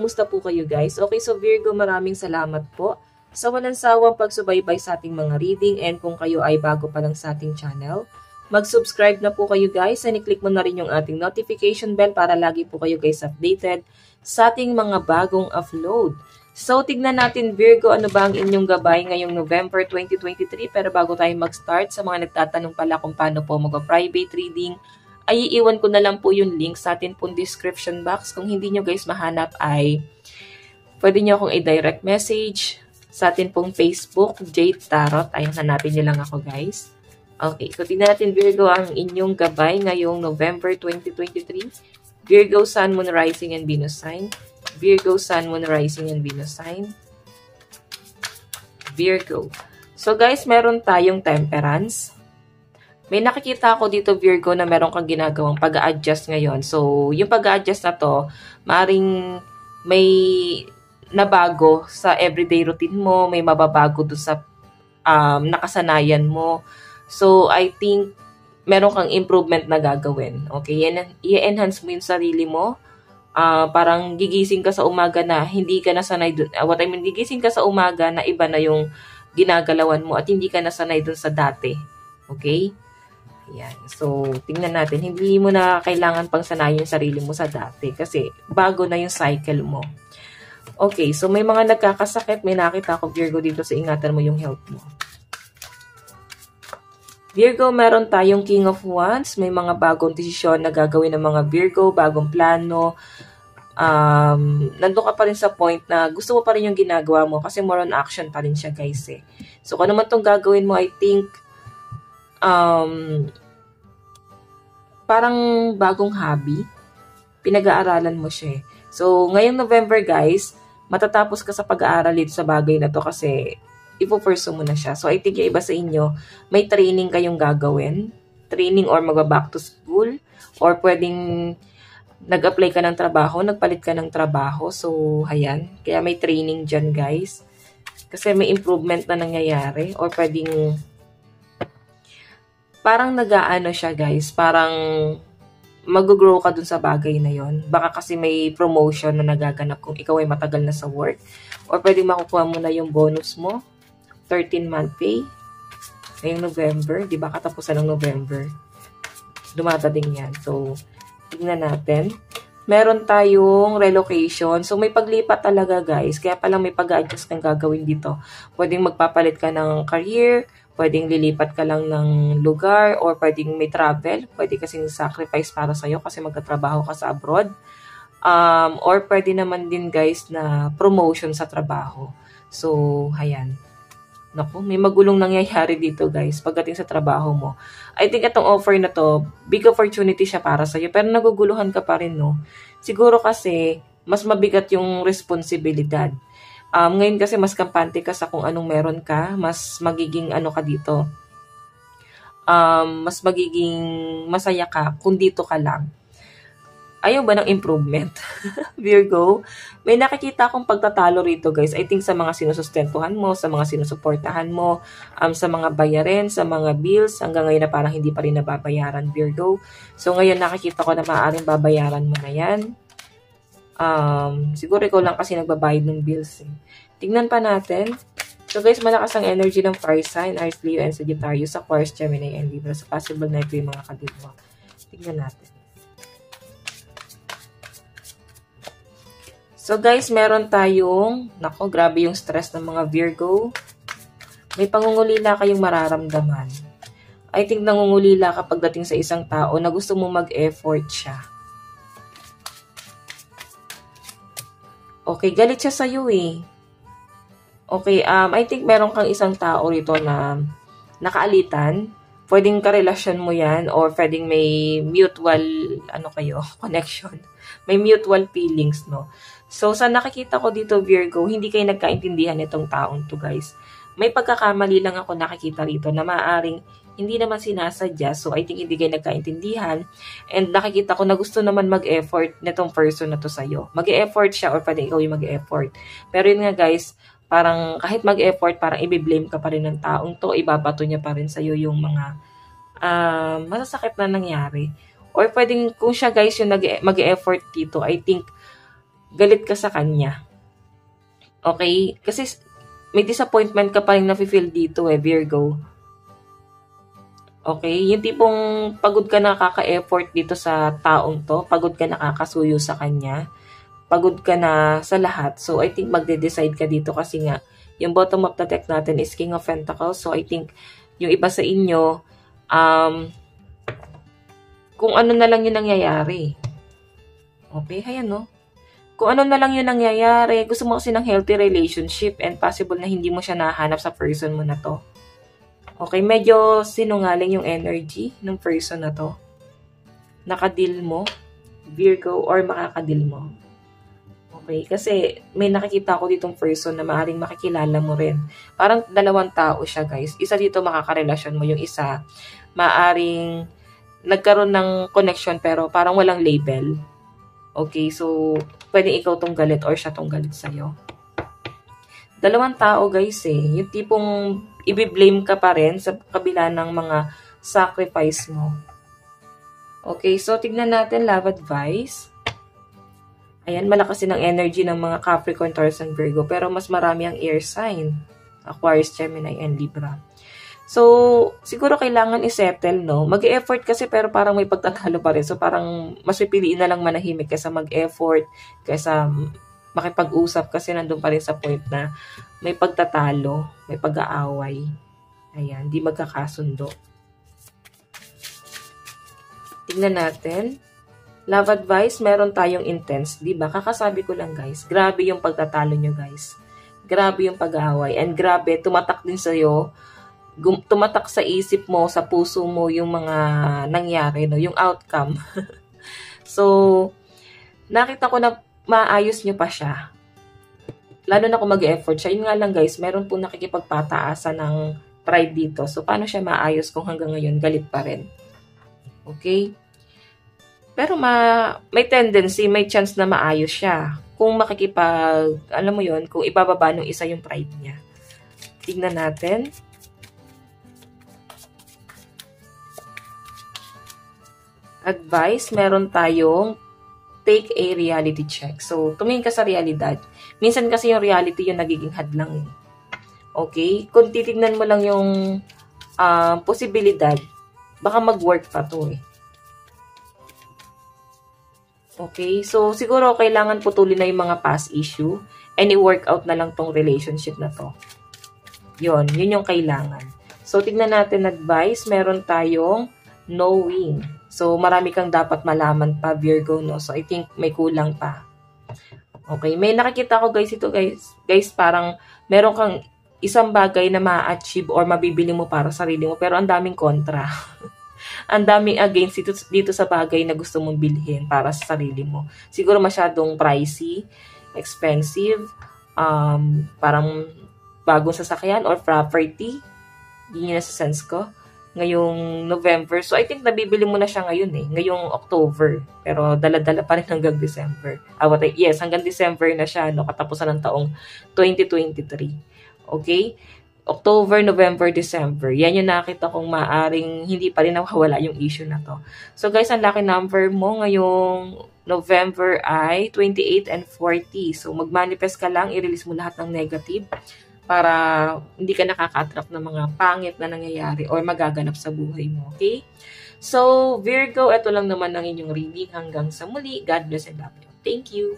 kamusta po kayo guys? Okay, so Virgo, maraming salamat po sa walang sawang pagsubaybay sa ating mga reading, and kung kayo ay bago pa lang sa ating channel, mag-subscribe na po kayo guys, and i-click mo na rin yung ating notification bell para lagi po kayo guys updated sa ating mga bagong upload. So, tignan natin Virgo, ano ba ang inyong gabay ngayong November 2023. Pero bago tayo mag-start, sa mga nagtatanong pala kung paano po mag-private reading, ay iiwan ko na lang po yung link sa atin pong description box. Kung hindi nyo guys mahanap ay pwede nyo akong i-direct message sa atin pong Facebook, Jade Tarot. Ayun, hanapin nyo lang ako guys. Okay, so tignan natin Virgo ang inyong gabay ngayong November 2023. Virgo, Sun, Moon, Rising, and Venus sign. Virgo, Sun, Moon, Rising, and Venus sign. Virgo. So guys, meron tayong Temperance. May nakikita ako dito Virgo na meron kang ginagawang pag-a-adjust ngayon. So, yung pag-a-adjust na to, maaaring may nabago sa everyday routine mo, may mababago doon sa nakasanayan mo. So, I think meron kang improvement na gagawin. Okay? I-enhance mo yung sarili mo. Parang gigising ka sa umaga na hindi ka nasanay dun. What I mean, gigising ka sa umaga na iba na yung ginagalawan mo at hindi ka nasanay dun sa dati. Okay? Ayan. So, tingnan natin. Hindi mo na kailangan pang sanayin yung sarili mo sa dati kasi bago na yung cycle mo. Okay. So, may mga nagkakasakit. May nakita ko Virgo dito, sa ingatan mo yung health mo. Virgo, meron tayong King of Wands. May mga bagong desisyon na gagawin ng mga Virgo, bagong plano. Nandun ka pa rin sa point na gusto mo pa rin yung ginagawa mo kasi more on action pa rin siya guys eh. So, kung ano man itong gagawin mo, I think parang bagong hobby. Pinag-aaralan mo siya eh. So, ngayong November guys, matatapos ka sa pag-aaral dito sa bagay na to kasi ipo-pursue mo na siya. So, I think yung iba sa inyo, may training kayong gagawin. Training or magba-back to school. Or pwedeng nag-apply ka ng trabaho, nagpalit ka ng trabaho. So, ayan. Kaya may training dyan, guys. Kasi may improvement na nangyayari. Or pwedeng parang nag-aano siya, guys. Parang mag-grow ka dun sa bagay na yon. Baka kasi may promotion na nagaganap kung ikaw ay matagal na sa work. Or pwedeng makukuha mo na yung bonus mo. 13-month pay. Ngayong November. Di ba katapusan ng November? Dumadating yan. So, tignan natin. Meron tayong relocation. So, may paglipat talaga guys. Kaya palang may pag-adjust kang gagawin dito. Pwedeng magpapalit ka ng career. Pwedeng lilipat ka lang ng lugar. Or pwedeng may travel. Pwede kasing sacrifice para sa'yo kasi magkatrabaho ka sa abroad. Or pwede naman din guys na promotion sa trabaho. So, ayan. Naku, may magulong nangyayari dito guys pagdating sa trabaho mo. I think itong offer na to, big opportunity siya para sa'yo. Pero naguguluhan ka pa rin, no? Siguro kasi, mas mabigat yung responsibilidad. Ngayon kasi mas kampante ka sa kung anong meron ka. Mas magiging ano ka dito. Mas magiging masaya ka kung dito ka lang. Ayaw ba ng improvement? Virgo, may nakikita akong pagtatalo rito guys. I think sa mga sinusustentuhan mo, sa mga sinusuportahan mo, sa mga bayarin, sa mga bills, hanggang ngayon na parang hindi pa rin nababayaran Virgo. So ngayon nakikita ko na maaaring babayaran mo na yan. Siguro ikaw lang kasi nagbabayad ng bills. Eh. Tingnan pa natin. So guys, malakas ang energy ng fire sign, Aries, Leo, and Sagittarius, Aquarius, Gemini, and Libra. So possible na ito yung mga kadil mo. Tingnan natin. So guys, meron tayong, nako, grabe yung stress ng mga Virgo. May pangungulila kayong mararamdaman. I think nangungulila ka pagdating sa isang tao na gusto mo mag-effort siya. Okay, galit siya sa'yo eh. Okay, I think meron kang isang tao rito na nakaalitan. Pwedeng karelasyon mo yan or pwedeng may mutual, connection. May mutual feelings, no? So, sa nakikita ko dito, Virgo, hindi kayo nagkaintindihan itong taong to, guys. May pagkakamali lang ako nakikita rito na maaaring hindi naman sinasadya. So, I think hindi kayo nagkaintindihan. And nakikita ko na gusto naman mag-effort nitong person na to sa'yo. Mag-effort siya or pwede ikaw yung mag-effort. Pero yun nga, guys, parang kahit mag-effort, parang i-blame ka pa rin ng taong to. Ibabato niya pa rin sa'yo yung mga masasakit na nangyari. Or pwedeng, kung siya guys yung mag-effort dito, I think galit ka sa kanya. Okay? Kasi may disappointment ka pa rin nafe-feel dito Virgo. Okay? Yung tipong pagod ka na kaka-effort dito sa taong to, pagod ka na kakasuyo sa kanya, pagod ka na sa lahat. So, I think magde-decide ka dito kasi nga, yung bottom of the deck natin is King of Pentacles. So, I think yung iba sa inyo, kung ano na lang yung nangyayari. Okay, ayan no. Kung ano na lang yung nangyayari, gusto mo kasi ng healthy relationship and possible na hindi mo siya nahanap sa person mo na to. Okay, medyo sinungaling yung energy ng person na to. Nakadil mo, Virgo, or makakadil mo. Okay, kasi may nakikita ko ditong person na maaaring makikilala mo rin. Parang dalawang tao siya, guys. Isa dito makakarelasyon mo, yung isa maaaring nagkaroon ng connection pero parang walang label. Okay, so pwedeng ikaw tong galit or siya tong galit sa'yo. Dalawang tao, guys yung tipong i-blame ka pa rin sa kabila ng mga sacrifice mo. Okay, so tignan natin love advice. Ayan, malakas din ang energy ng mga Capricorn, Taurus, and Virgo. Pero mas marami ang air sign. Aquarius, Gemini, and Libra. So, siguro kailangan i-settle, no? Mag-e-effort kasi pero parang may pagtatalo pa rin. So, parang mas pipiliin na lang manahimik kaysa mag-effort, kaysa makipag-usap kasi nandun pa rin sa point na may pagtatalo, may pag-aaway. Ayan, di magkakasundo. Tingnan natin. Love advice, meron tayong intense, di ba? Kakasabi ko lang, guys. Grabe yung pagtatalo nyo, guys. Grabe yung pag-aaway. And grabe, tumatak din sa'yo. Tumatak sa isip mo, sa puso mo, yung mga nangyari, no? Yung outcome. So, nakita ko na maayos nyo pa siya. Lalo na kung mag-effort siya. Yun nga lang, guys, meron po nakikipagpataasan ng pride dito. So, paano siya maayos kung hanggang ngayon galit pa rin? Okay? Pero may tendency, may chance na maayos siya. Kung alam mo yon, kung ibababa nung isa yung pride niya. Tignan natin. Advice, meron tayong take a reality check. So, tumingin ka sa realidad. Minsan kasi yung reality yung nagiging hadlang. Okay? Kung titignan mo lang yung posibilidad, baka mag-work pa to Okay, so siguro kailangan putulin na yung mga past issue and i-work out na lang tong relationship na to. Yun yung kailangan. So, tignan natin advice. Meron tayong knowing. So, marami kang dapat malaman pa, Virgo, no? So, I think may kulang pa. Okay, may nakikita ko guys ito, guys, parang meron kang isang bagay na ma-achieve or mabibili mo para sa sarili mo, pero ang daming kontra. Ang daming against dito sa bagay na gusto mong bilhin para sa sarili mo. Siguro masyadong pricey, expensive, parang bagong sasakyan or property. Yun yung nasa sense ko. Ngayong November. So, I think nabibili mo na siya ngayon ngayong October. Pero dala-dala pa rin hanggang December. Yes, hanggang December na siya, katapusan ng taong 2023. Okay? October, November, December. Yan yung nakita kong maaring hindi pa rin nawawala yung issue na to. So guys, ang lucky number mo ngayong November ay 28 and 40. So mag-manifest ka lang, i-release mo lahat ng negative para hindi ka nakaka-attract ng mga pangit na nangyayari or magaganap sa buhay mo. Okay? So Virgo, ito lang naman ang inyong reading. Hanggang sa muli. God bless and love you. Thank you.